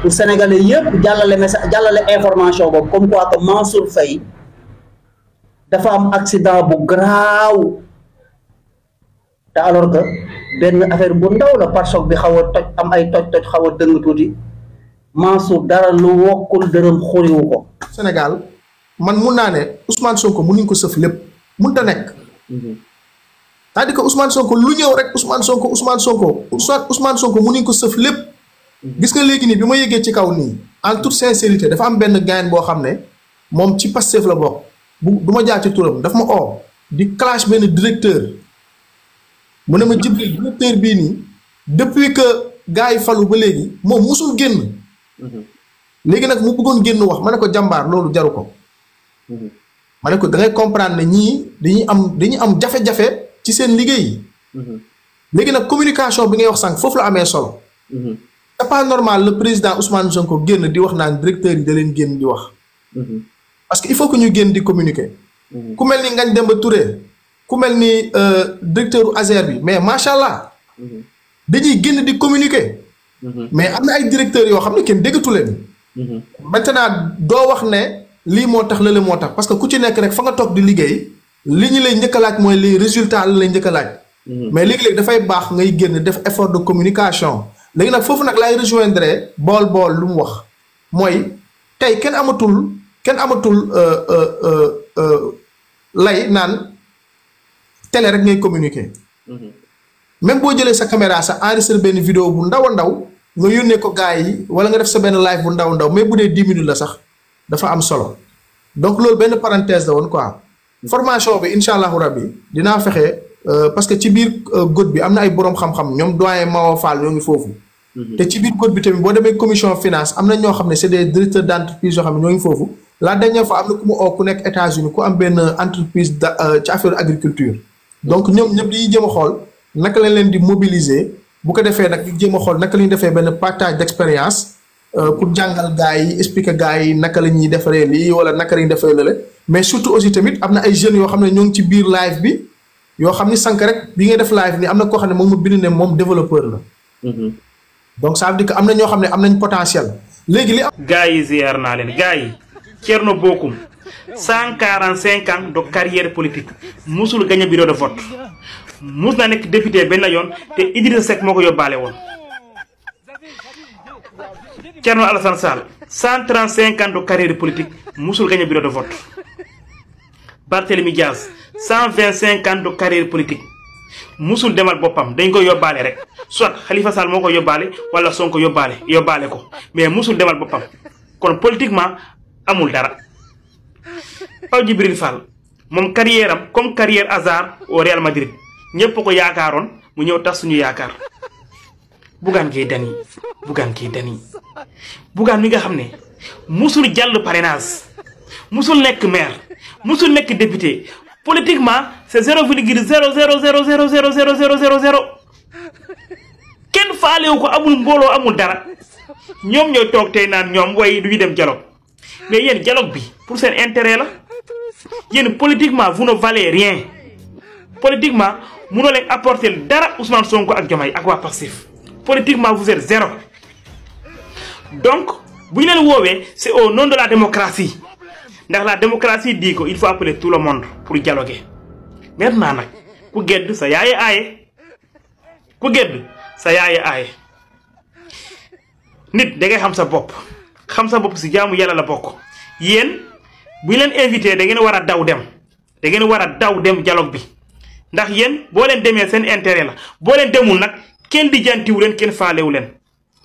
pour sénégalais yëpp jàllale message jàllale information boobu comme quoi que Mansour Faye dafa am accident bu garaaw te alors que benn affaire bu ndaw la par choc bi xaw a toj am ay toj-toj xaw a dëng tuuti Mansour dara lu wokkul dërëm xuriwu ko. Sénégal man mun naa ne Ousmane Sonko mënuñ ko sëf lépp mënut a nekk. c'est-à-dire que Ousmane Sonko lu ñëw rek Ousmane Sonko mënuñ ko sëf lépp. gis nga léegi nii bi ma yëgee ci kaw nii en toute sincérité dafa am benn gain boo xam ne moom ci Pastef la bokk du ma jaar ci turam daf ma oo di clash benn directeur mu ne ma Djibril directeur bii nii depuis que gars yi falu ba léegi moom musul génn. léegi nag mu bëggoon génn wax ma ne ko jàmbaar loolu jaru ko. ma ne ko da ngay comprendre ne ñii dañuy am jafe-jafe ci seen liggéey. léegi nag communication bi ngay wax sànq foofu la amee solo. c'est pas normal le président Ousmane Sonko génn di wax naan directeur yi da leen génn di wax. parce que il faut que ñu génn di communiquer. ku mel ni Ngagne Demba Touré ku mel ni directeur ASER bi mais macha allah. dañuy génn di communiquer. mais am na ay directeurs yoo xam ne kenn déggatu leen. maintenant doo wax ne lii moo tax lële moo tax parce que ku ci nekk rek fa nga toog di liggéey li ñu lay njëkk a laaj mooy les résultats la lay njëkk a laaj. mais léegi-léegi dafay baax ngay génn def effort de communication. léegi nag foofu nag laay rejoindre bool lu mu wax mooy tey kenn amatul lay naan télé rek ngay communiquer. même boo jëlee sa caméra sa enregistré benn vidéo bu ndaw a ndaw nga yónnee ko gars yi wala nga def sa benn live bu ndaw ndaw mais bu dee 10 minutes la sax dafa am solo donc loolu benn parenthèse la woon quoi. formation bi incha allahu rabbi dinaa fexe parce que ci biir góot bi am na ay borom xam-xam ñoom doyen Mawa Fall ñoo ngi foofu. te ci biir góot bi tamit boo demee commission finance am na ñoo xam ne c'est des directeurs d'entreprise yoo xam ne ñoo ngi foofu la dernière fois am na ku mu oo ku nekk États-Unis ku am benn entreprise ci affaire agriculture. donc ñoom ñëpp dañuy jëm a xool. naka lañ leen di mobiliser bu ko defee nag ñu jéem a xool naka la ñuy defee benn partage d'expérience pour jàngal gars yi expliquer gars yi naka la ñuy defaree lii wala naka la ñuy defaree lële mais surtout aussi tamit am na ay jeunes yoo xam ne ñoo ngi ci biir live bi yoo xam ni sànq rek bi ngay def live ni am na koo xam ne moom mu bind ne moom développeur la. donc ça veut dire que am na ñoo xam ne am nañ potentiel léegi li am. gars yi ziar naa leen gars yi Thierno Bocoum 145 ans de carrière politique musul gagné bureau de vote. mus na nekk député benn yoon te Idrissa Seck moo ko yóbbaale woon Thierno Alassane Sall 135 ans de carrière politique musul gagné bureau de vote. Barthélémy Diaz 125 ans de carrière politique musul demal boppam dañ ko yóbbaale rek soit Khalifa Sall moo ko yóbbaale wala Sonko yóbbaale ko mais musul demal boppam kon politiquement amul dara. Pape Djibril Fall moom carrière am comme carrière Hazard au Real Madrid. ñëpp ko yaakaaroon mu ñëw tax suñu yaakaar Bougane Gueye Dany Bougane mi nga xam ne musul jàll parrainage musul nekk maire musul nekk député politiquement c'est 0,000000000 kenn faalewu ko amul mbooloo amul dara ñoom ñooy toog tey naan ñoom way du ñu dem dialogue mais yéen dialogue bi pour seen intérêt la yéen politiquement vous ne valez rien politiquement munoo leen apporter dara Ousmane Sonko ak Diomaye ak waa Pastef politiquement vous êtes zéro donc bu ñu leen woowee c'est au nom de la démocratie ndax la démocratie dit que il faut appeler tout le monde pour dialoguer maintenant nag ku gedd sa yaaye aaye nit da ngay xam sa bopp si jaamu yàlla la bokk yéen bu ñu leen invité da ngeen war a daw dem dialogue bi ndax yéen boo leen demee seen intérêt la boo leen demul nag kenn di jantiwu leen kenn faalewu leen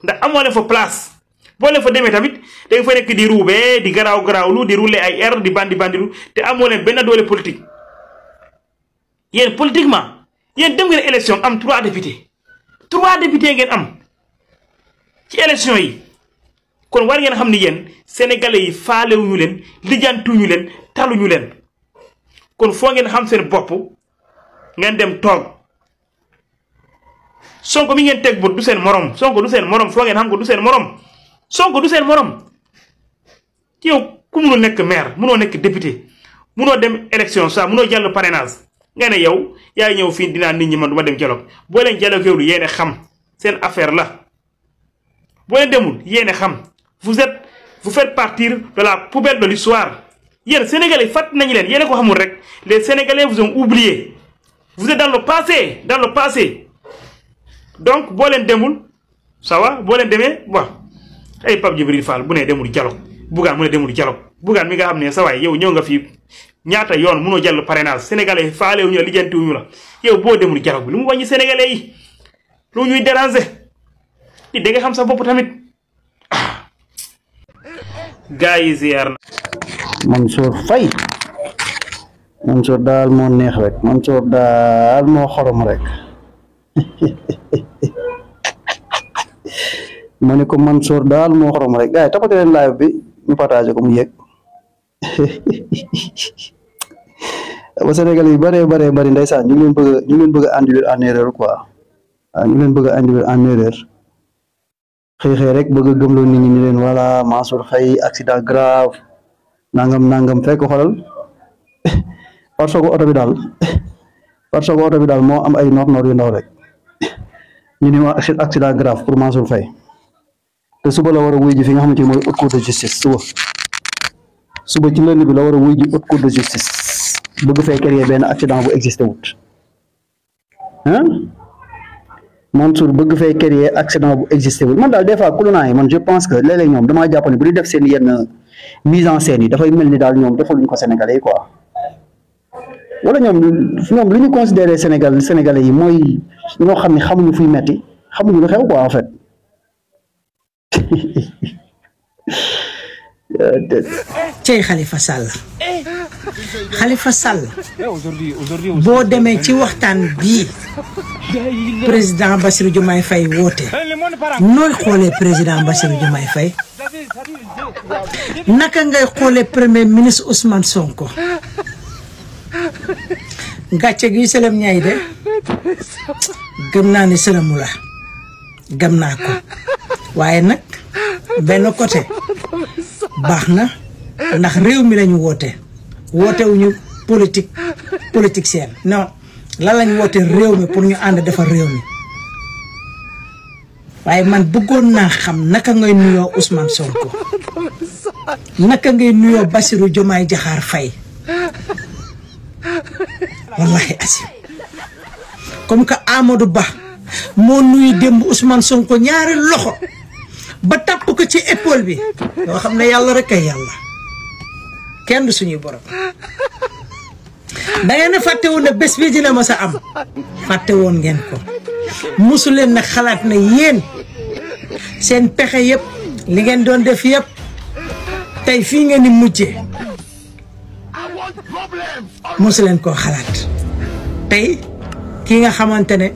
ndax amoo leen fa place boo leen fa demee tamit da nga fa nekk di ruubee di garaawlu di rouler ay air di bandilu te amoo leen benn doole politique. yéen politiquement yéen dem ngeen élection am 3 députés ngeen am ci élection yi kon war ngeen xam ni yéen sénégalais yi faalewuñu leen lijjantuñu leen taluñu leen kon foo ngeen xam seen bopp. ngeen dem toog Sonko mi ngeen teg bu du seen morom foo ngeen xam ko du seen morom Sonko du seen morom yow ku munoo nekk maire munoo nekk député munoo dem élection saa munoo jàll parrainage nga ne yow yaay ñëw fii dinaa nit ñi man du ma dem dialogue boo leen dialogue yow du yéene xam seen affaire la boo leen demul yéen a xam vous faites partir de la poubelle de l'histoire yéen sénégalais fàtt nañu leen yéen a ko xamul rek les sénégalais vous ont oublié vous êtes dans le passé donc boo leen demul ça va boo leen demee bon ay Pape Djibril Fall bu ne demul dialogue Bougane mu ne demul dialogue Bougane mi nga xam ne sa waay yow ñëw nga fi ñaata yoon mënoo jàll parrainage sénégalais faale wu ñu la lijjanti wuñu la yow boo demul dialogue bi lu mu wàññi sénégalais yi lu ñuy déranger di da nga xam sa bopp tamit gars yi ziar na. Mansour Faye Mansour daal moo neex rek Mansour daal moo xorom rek ma ne ko Mansour daal moo xorom rek gars yi tapate leen live bi ñu partagé ko mu yegg ba Sénégal yi bari ndeysaan ñu leen bëgg a induire en erreur quoi waaw ñu leen bëgg a induire en erreur xëy rek bëgg a gëmloo nit ñi ni leen voilà Mansour Faye accident grave nangam fekk xoolal parce que oto bi daal moo am ay noor yu ndaw rek ñu ni ma accident grave pour Mansour Faye te suba la war a wuy ji fi nga xamante ni mooy haute cour de justice suba ci lundi bi la war a wuy ji haute cour de justice bëgg fay créer benn accident bu existé wut Mansour bëgg fay créer accident bu existé wut man daal des fois kulunaa yi man je pense que léeg-léeg ñoom damaa jàpp ne bu ñu def seen yenn mise en scène yi dafay mel ni daal ñoom defaluñ ko Sénégalais yi quoi wala ñoom lu ñu considéré Sénégalais yi mooy ñoo xam ne xamuñu fuy metti xamuñu lu xew quoi en fait cey Khalifa Sall boo demee ci waxtaan bii président Bassirou Diomaye Faye woote nooy xoolee président Bassirou Diomaye Faye naka ngay xoolee premier ministre Ousmane Sonko gàcce gi sëlëm ñaay de gëm naa ne sëlëmu la gëm naa ko waaye nag benn côté baax na ndax réew mi lañu wootewuñu politicien non lan lañu woote réew mi pour ñu ànd defar réew mi waaye man bëggoon naa xam naka ngay nuyoo Ousmane Sonko naka ngay nuyoo Bassirou Diomaye Diakhar Faye wallahi asim comme que Amadou Ba moo nuyu démb Ousmane Sonko ñaari loxo ba tàpp ko ci épaule bi yoo xam ne yàlla rek ay yàlla kenn du suñuy borom da ngeen a fàtte woon ne bés bi dina mës a am fàtte woon ngeen ko mosu leen nag xalaat na yéen seen pexe yëpp li ngeen doon def yëpp tey fii ngeen di mujjee mosu leen koo xalaat tey ki nga xamante ne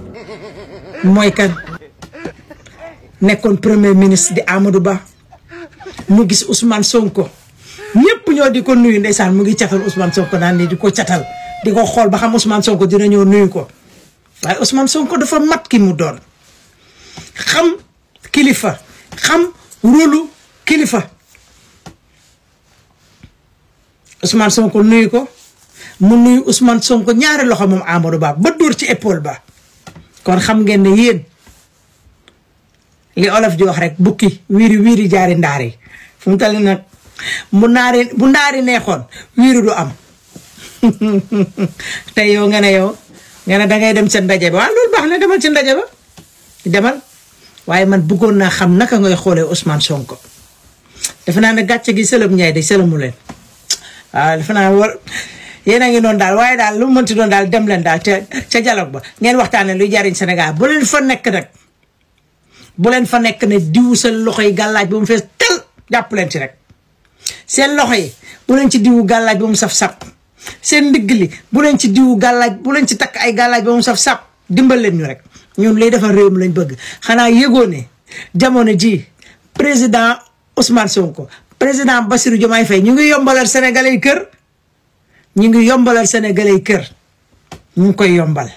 mooy kan nekkoon premier ministre di Amadou Ba mu gis Ousmane Sonko ñëpp ñoo di ko nuyu ndeysaan mu ngi catal Ousmane Sonko naan ni di ko catal di ko xool ba xam Ousmane Sonko dina ñëw nuyu ko waaye Ousmane Sonko dafa mat ki mu doon xam kilifa xam rôlu kilifa Ousmane Sonko nuyu ko mu nuyu Ousmane Sonko ñaari loxo moom Amadou Ba ba dóor ci épaule ba kon xam ngeen ne yéen li olof di wax rek bukki wiiri jaari ndaari fu mu tal nag bu ndaari neexoon wiiri du am te yow nga ne dangay dem ca ndaje ba waaw loolu baax na demal ci ndaje ba demal waaye man bëggoon naa xam naka ngay xoolee Ousmane Sonko defe naa ne gàcce gi sëlëm ñaay de sëlëmu leen waaw defe naa war yéen a ngi noonu daal waaye daal lu mu mënti doon daal dem leen daal ca dialogue ba ngeen waxtaanee luy jariñ Sénégal bu leen fa nekk nag bu leen fa nekk ne diwu seen loxo yi gàllaaj ba mu fees tel jàpp leen ci rek seen loxo yi bu leen ci diwu gàllaaj ba mu saf-saf seen ndigg li bu leen ci diwu gàllaaj bu leen ci takk ay gàllaaj ba mu saf-saf dimbal leen ñu rek ñun liy defar réew mi lañ bëgg xanaa yëgoo ne jamono ji président Ousmane Sonko président Bassirou Diomaye Faye ñu ngi yombalal sénégalais yi kër ñu ngi yombalal sénégalais yi kër ñu ngi koy yombal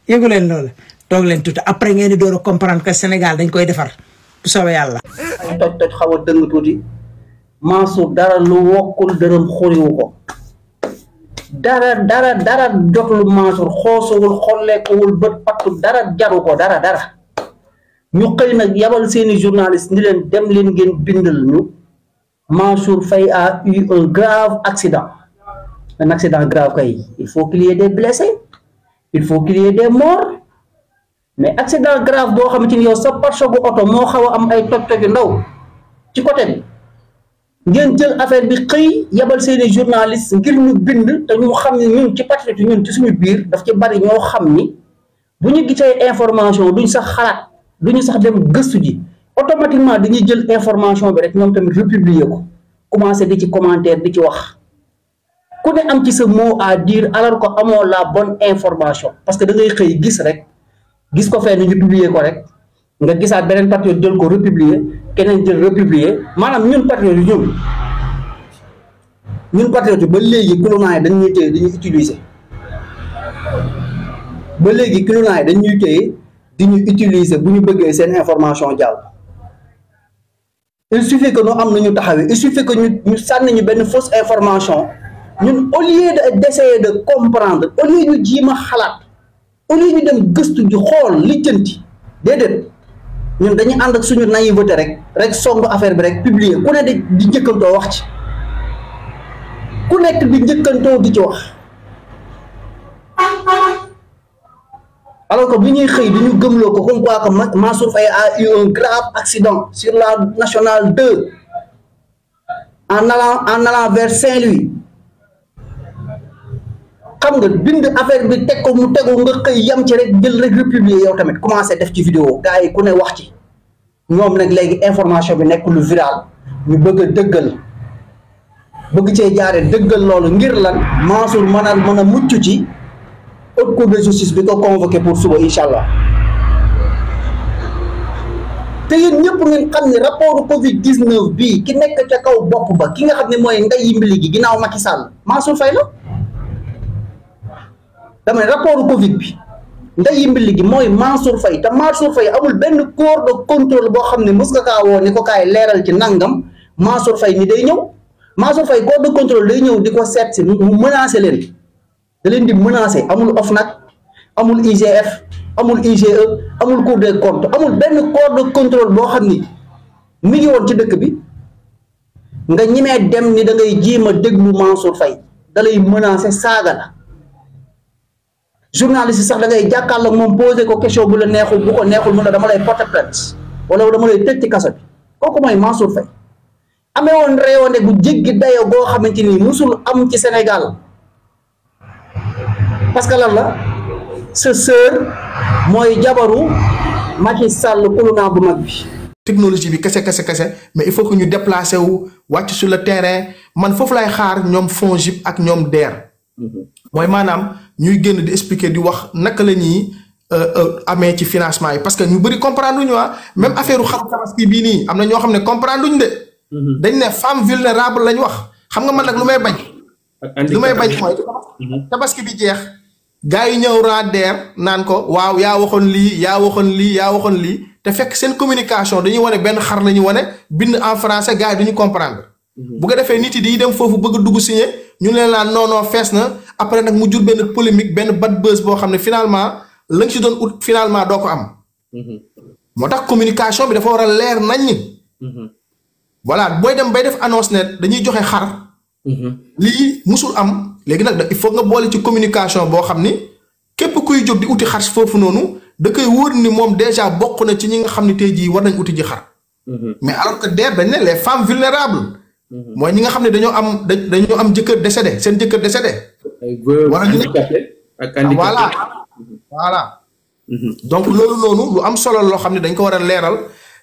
yëgu leen loolu toog leen tuuti après ngeen di door a comprendre que Sénégal dañ koy defar bu soobee yàlla. ay toj xaw a dëng tuuti Mansour dara lu wokkul dërëm xuriwu ko dara jotul Mansour xoosowul xolleekuwul bët pattu dara jaru ko dara ñu xëy nag yabal seeni journaliste ni leen dem leen ngeen bindal ñu Mansour Faye a eu un grave accident. Un accident grave kay il faut qu'il y ait des blessés il faut qu'il y ait des morts mais accident grave boo xamante ni yow sa pare-choc oto moo xaw a am ay toj-toj yu ndaw ci côté bi ngeen jël affaire bi xëy yabal seeni journaliste ngir ñu bind te ñu xam ne ñun ci patriote ñun ci suñu biir daf ci bari ñoo xam ni bu ñu gisee information duñ sax xalaat duñu sax dem gëstu ji automatiquement dañuy jël information bi rek ñoom tamit republier ko commencé di ci commentaire di ci wax ku ne am ci sa mot à dire alors que amoo la bonne information parce que da ngay xëy gis rek gis ko fenn ñu publier ko rek nga gisaat beneen patriote jël ko republier keneen jël republier maanaam ñun patriote ñun patriote ba léegi kulunaa yi dañuy téye dañuy utiliser ba léegi kulunaa yi dañuy téye di ñu utiliser bu ñu bëggee seen information jàll il suffit que ñu am na ñu taxawee il suffit que ñu sànni ñu benn fausse information ñun au lieu d'essayer de comprendre au lieu ñu jiima xalaat au lieu ñu dem gëstu ji xool lijjanti déedéet ñun dañuy ànd ak suñu naïveté rek songu affaire bi rek publier ku ne di njëkkantoo wax ci ku nekk di njëkkantoo di ci wax alors que bu ñuy xëy di ñu gëmloo ko comme quoi que Mansour Faye a eu un grave accident sur la nationale 2 en allant vers Saint-Louis xam nga bind affaire bi teg ko mu tegu nga xëy yam ci rek jël rek republier yow tamit commencé def ci vidéo gars yi ku ne wax ci ñoom nag léegi information bi nekk lu viral ñu bëgg a dëggal bëgg cee jaare dëggal loolu ngir lan Mansour mën a mucc ci haute cour de justice bi ko convoqué pour suba incha allah te yéen ñëpp ngeen xam ne rapport Covid 19 bii ki nekk ca kaw bopp ba ki nga xam ne mooy ndeyi mbili gi ginnaaw Macky Sall Mansour Faye la. dama ne rapport Covid bi ndeyi mbili gi mooy Mansour Faye te Mansour Faye amul benn corps de contrôle boo xam ne mos nga kaa woo ni ko kaay leeral ci nangam Mansour Faye ni day ñëw Mansour Faye corps de contrôle day ñëw di ko seet si mu menacé leen da leen di menacé amul OFNAC amul IGF amul IGE amul Cour des comptes amul benn corps de contrôle boo xam ni mi ngi woon ci dëkk bi nga ñimee dem ni da ngay jéem a déglu Mansour Faye da lay menacé saaga la journaliste sax da ngay jàkkaarloo moom posé ko question bu la neexul bu ko neexul mun na dama lay porter plainte wala dama lay tëj ci kaso bi kooku mooy Mansour Faye amee woon réewande gu jéggi dayo goo xamante ni musul am ci Sénégal parce que lan la sa sœur mooy jabaru Macky Sall kulunaa bu mag bi. technologie bi kese mais il faut que ñu déplacer wu wàcc sur le terrain man foofu lay xaar ñoom FONGIP ak ñoom DER. mooy maanaam ñuy génn di expliquer di wax naka la ñuy amee ci financement yi parce que ñu bëri comprendre luñu même affaire xaru tabaski bii nii am na ñoo xam ne comprendre luñ de. dañ ne femme vulnérable lañ wax xam nga man nag lu may bañ. lu may bañ mooy tabaski bi jeex gars yi ñëw DER naan ko waaw yaa waxoon lii te fekk seen communication dañuy wane benn xar la ñu wane bind en français gars yi duñu comprendre. bu ko defee nit yi dañuy dem foofu bëgg a dugg signé ñu leen naan non fees na après nag mu jur benn polémique benn bad buzz boo xam ne finalement la nga si doon ut finalement doo ko am. moo tax communication bi dafa war a leer naññ. voilà booy dem bay def annonce ne dañuy joxe xar. lii musul am léegi nag il faut nga boole ci communication boo xam ni képp kuy jóg di uti xar foofu noonu da koy wóor ni moom déjà bokk na ci ñi nga xam ne tey jii war nañ uti ji xar. mais alors que DER dañ ne les femmes vulnérables. mooy ñi nga xam ne dañoo am jëkkër décédé seen jëkkër décédé. wala ñu voilà. donc loolu noonu lu am solo loo xam ne dañ ko war a leeral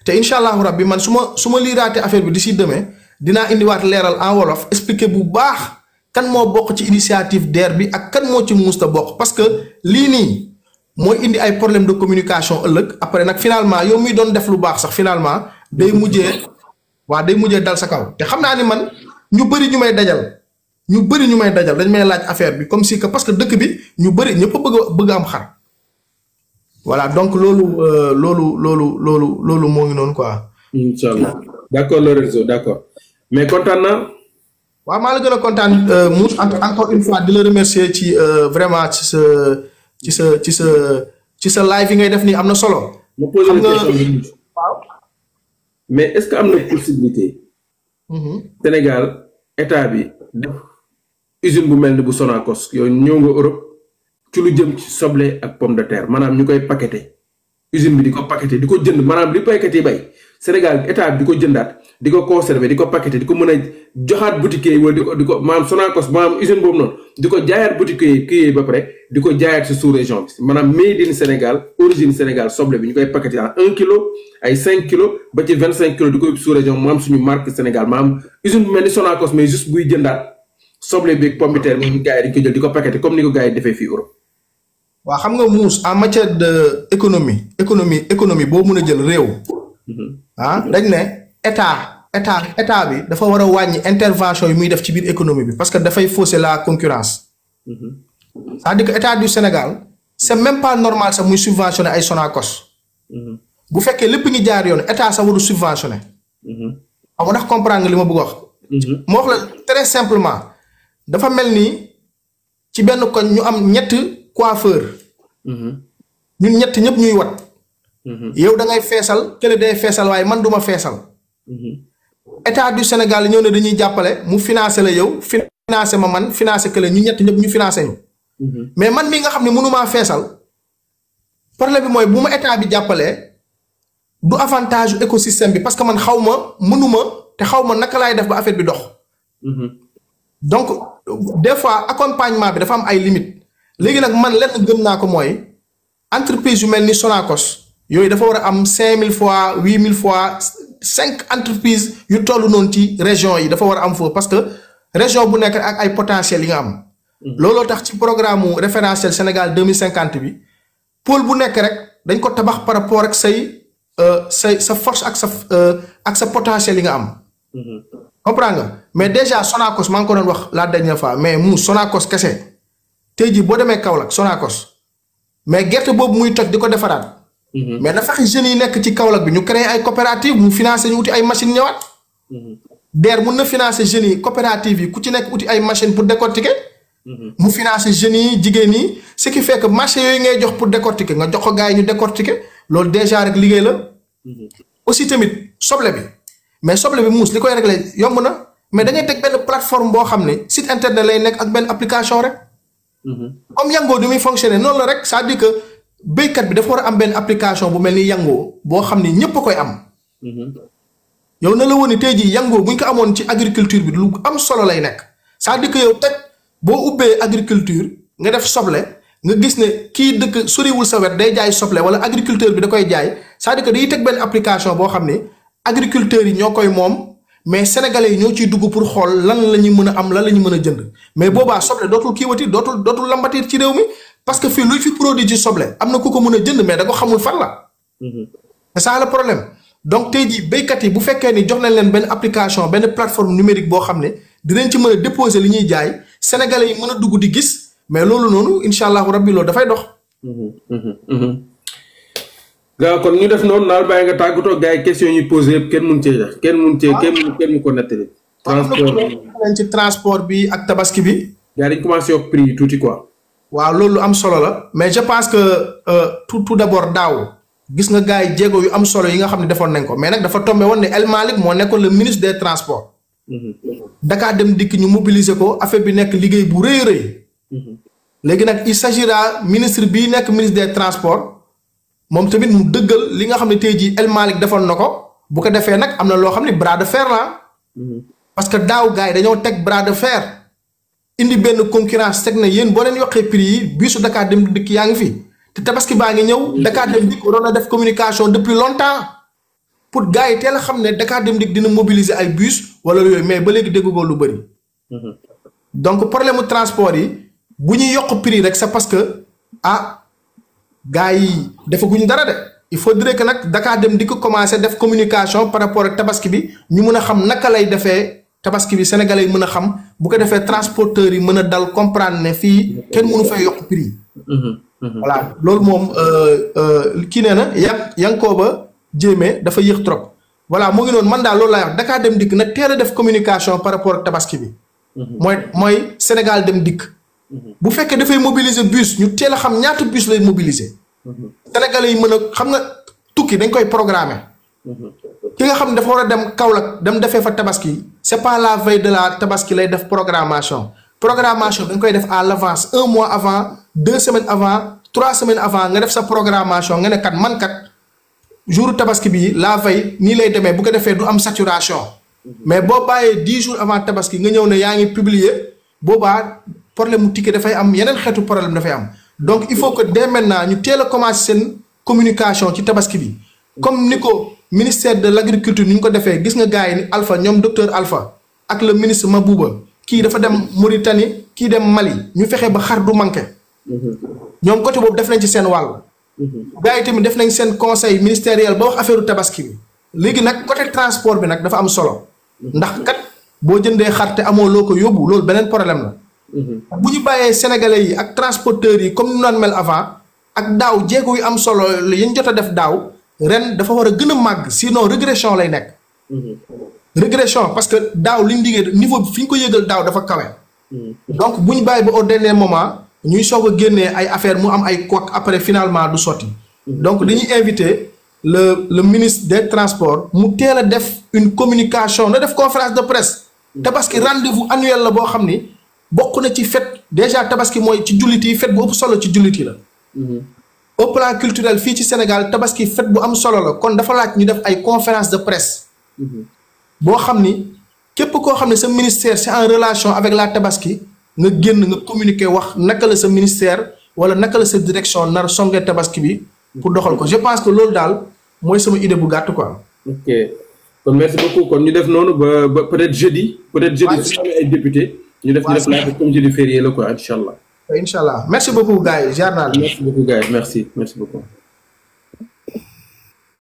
te incha allahu rabbi man su ma liiraatee affaire bi d'ici demain dinaa indiwaat leeral en wolof expliquer bu baax kan moo bokk ci initiative DER bi ak kan moo ci musta bokk parce que lii nii mooy indi ay problème de communication ëllëg après nag finalement yow muy doon def lu baax sax finalement day mujjee dal sa kaw te xam naa ni man ñu bëri ñu may dajal dañ may laaj affaire bi comme si que parce que dëkk bi ñu bëri ñëpp bëgg am xar voilà donc loolu moo ngi noonu quoi. incha allah d'accord Lorenzo d'accord mais kontaan na. waaw maa la gën a kontaan Mouss encore une fois di la remercier ci vraiment ci sa live yi ngay def nii am na solo ma posé xam la nga question bi waaw. mais est-ce que am na possibilité Sénégal état bi def usine bu mel ni bu Sonacos yow ñëw nga Europe ci lu jëm ci soble ak pomme de terre maanaam ñu koy paqueté usine bi di ko paqueté di ko jënd maanaam li baykat yi bay Sénégal état bi di ko jëndaat di ko conserver di ko paqueté di ko mën a joxaat boutique yi wala di ko maanaam Sonacos maanaam usine boobu noonu di ko jaayaat boutique yi kii ba pare di ko jaayaat si sous région bi maanaam made in Sénégal origine Sénégal soble bi ñu koy paqueté en 1 kilo ay 5 kilos ba ci 25 kilos di ko yóbbu sous région maanaam suñu marque Sénégal maanaam usine bu mel ni Sonacos mais juste buy jëndaat soble bi ak pomme de terre moom gars yi dañ ko jël di ko paqueté comme ni ko gars yi defee fii Europe. waaw xam nga muus en matière de économie boo mën a jël réew. dañ ne état bi dafa war a wàññi intervention yi muy def ci biir économie bi parce que dafay fausser la concurrence. c'est-à-dire que état du Sénégal c'est même pas normal sax muy subventionner ay Sonacos. bu fekkee lépp ngi jaar yoon état sax waru subventionner. xam nga ndax comprendre nga li ma bëgg wax. moo wax la très simplement dafa mel ni ci benn koñ ñu am ñett coiffeur. ñun ñett ñëpp ñuy wat. yow da ngay feesal kële day feesal waaye man duma feesal. état du Sénégal ñëw ne dañuy jàppale mu financé la yow financé ma man financé kële ñu ñett ñëpp ñu financé ñu. mais man mii nga xam ne mënumaa feesal problème bi mooy bu ma état bi jàppalee du avantage écosystème bi parce que man xaw ma mënuma te xaw ma naka laay def ba affaire bi dox. donc des fois accompagnement bi dafa am ay limites. léegi nag man lenn gëm naa ko mooy entreprise yu mel ni Sonacos yooyu dafa war a am 5000 fois 8000 fois 5 entreprises yu toll noonu ci région yi dafa war a am foofu parce que région bu nekk ak ay potentiel yi nga am. looloo tax ci programme mu référentiel Sénégal 2050 bi pôle bu nekk rek dañ ko tabax par rapport ak sa force ak sa potentiel yi nga am. comprends nga mais déjà Sonacos maa ngi ko doon wax la dernière fois mais mu Sonacos kese. tey jii boo demee Kaolack Sonacos mais gerte boobu muy toj di ko defaraat. mais na fexe jeunes yi nekk ci Kaolack bi ñu créer ay coopérative mu financé ñu uti ay machine ñëwaat. DER mun na financer jeunes yi coopérative yi ku ci nekk uti ay machine pour décortiquer. mu financer jeunes yi jigéen yi ce qui fait que marché yooyu ngay jox pour décortiquer nga jox ko gars yi ñu décortiquer loolu déjà rek liggéey la. aussi tamit soble bi mais soble bi muus li koy régler yomb na mais da ngay teg benn plateforme boo xam ne site internet lay nekk ak benn application rek. comme Yango du muy fonctionner noonu la rek c'est-à-dire que béykat bi dafa war a am benn application bu mel ni Yango boo xam ni ñëpp a koy am. yow na la woon ni tey jii Yango bu ñu ko amoon ci agriculture bi lu am solo lay nekk c'est-à-dire que yow teg boo ubbee agriculture nga def soble nga gis ne kii dëkk soriwul sa wet day jaay soble wala agriculteur bi da koy jaay c'est-à-dire que day teg benn application boo xam ne agriculteurs yi ñoo koy moom. mais sénégalais yi ñoo ciy dugg pour xool lan la ñu mën a am lan la ñu mën a jënd mais boobaa soble dootul kiiwati dootul lambatir ci réew mi parce que fii luy fi produit ci soble am na ku ko mën a jënd mais da ko xamul fan la. c'est ça le problème donc tey jii béykat yi bu fekkee ni jox nañ leen benn application benn plateforme numérique boo xam ne dinañ ci mën a déposer li ñuy jaay sénégalais yi mën a dugg di gis mais loolu noonu incha allahu rabbi loolu dafay dox. gaa kon ñu def noonu naal bàyyi nga tàggatoo gars yi question yi posé yëpp kenn mun cee jax kenn mun ko nettali. transport bi ak tabaski bi. gars dañ commencé yokk prix yi tuuti quoi. waaw loolu am solo la mais je pense que tout d'abord daaw gis nga gars yi jéego yu am solo yi nga xam ne defoon nañ ko mais nag dafa tombé woon ne El Malick moo nekkoon le ministre des transports. Dakar Dem Dikk ñu mobiliser ko affaire bi nekk liggéey bu rëy rëy. léegi nag il s'agira ministre bii nekk ministre des transports. moom tamit mu dëggal li nga xam ne tey jii El Malick defoon na ko bu ko defee nag am na loo xam ne bras de fer la parce que daaw gars yi dañoo teg bras de fer indi benn concurrence teg na yéen boo leen yokkee prix yi bisu Dakar Dem Dikk yaa ngi fi te tabaski baa ngi ñëw Dakar Dem Dikk waroon na def communication depuis longtemps pour gars yi teel a xam ne Dakar Dem Dikk dina mobiliser ay bus wala yooyu mais ba léegi déggugoo lu bëri. donc problème mu transport yi bu ñuy yokk prix rek c'est parce que gars yi defaguñu dara de il faudrait que nag Dakar Dem Dikk commencer def communication par rapport ak tabaski bi ñu mën a xam naka lay defee tabaski bi sénégalais yi mën a xam bu ko defee transporteurs yi mën a dal comprendre ne fii kenn mënu fay yokk prix. voilà loolu moom kii nee na Yankooba Jéeme dafa yéex trop. voilà mu ngi noonu man daal loolu laay wax Dakar Dem Dikk nag teel a def communication par rapport ak tabaski bi. mooy Sénégal Dem Dikk. bu fekkee dafay mobiliser bus ñu teel a xam ñaata bus lay mobiliser. Sénégalais yi mën a xam nga tukki dañ koy programmer. ki nga xam ne dafa war a dem Kaolack dem defee fa tabaski c'est pas la veille de la tabaski lay def programmation dañ koy def à l'avance 1 mois avant 2 semaines avant 3 semaines avant nga def sa programmation nga ne kat man kat jour tabaski bi la veille nii lay demee bu ko defee du am saturation mais boo bàyyee 10 jours avant tabaski nga ñëw ne yaa ngi publier boobaa problème mu ticket dafay am yeneen xeetu problème dafay am donc il faut que dès maintenant ñu teel a commencer seen communication ci tabaski bi comme ni ko ministère de l'agriculture ni ñu ko defee gis nga gars yi ni Alpha ñoom docteur Alpha ak le ministre Mabouba kii dafa dem Mauritanie kii dem Mali ñu fexe ba xar du manqué ñoom côté boobu def nañ ci seen wàll gars yi tamit def nañ seen conseil ministériel ba wax affaire tabaski bi léegi nag côté transport bi nag dafa am solo ndax kat boo jëndee xar te amoo loo ko yóbbu loolu beneen problème la bu ñu bàyyee sénégalais yi ak transporteurs yi comme ni naan mel avant ak daaw jéego yu am solo yi ñu jot a def daaw ren dafa war a gën a màgg sinon régression lay nekk régression parce que daaw li ñu liggéey niveau bi fi ñu ko yëgal daaw dafa kawe donc bu ñu bàyyi ba au dernier moment ñuy soog a génnee ay affaire mu am ay couac après finalement du sotti donc dañuy inviter le ministre des transports mu teel a def une communication na def conférence de presse tabaski rendez-vous annuel la boo xam ni bokk na ci fête déjà tabaski mooy ci jullit yi fête bu ëpp solo ci jullit yi la au plan culturel fii ci Sénégal tabaski fête bu am solo la kon dafa laaj ñu def ay conférence de presse boo xam ni képp koo xam ne sa ministère c'est en relation avec la tabaski nga génn nga communiquer wax naka la sa ministère wala naka la sa direction nar songee tabaski bi pour doxal ko je pense que loolu daal mooy sama idée bu gàtt quoi. ok kon merci beaucoup kon ñu def noonu ba peut-être jeudi. su ñu ay député ñu def live comme jeudi férié la quoi incha allah. incha allah merci beaucoup gars yi jaar naa la. merci beaucoup gars yi merci beaucoup.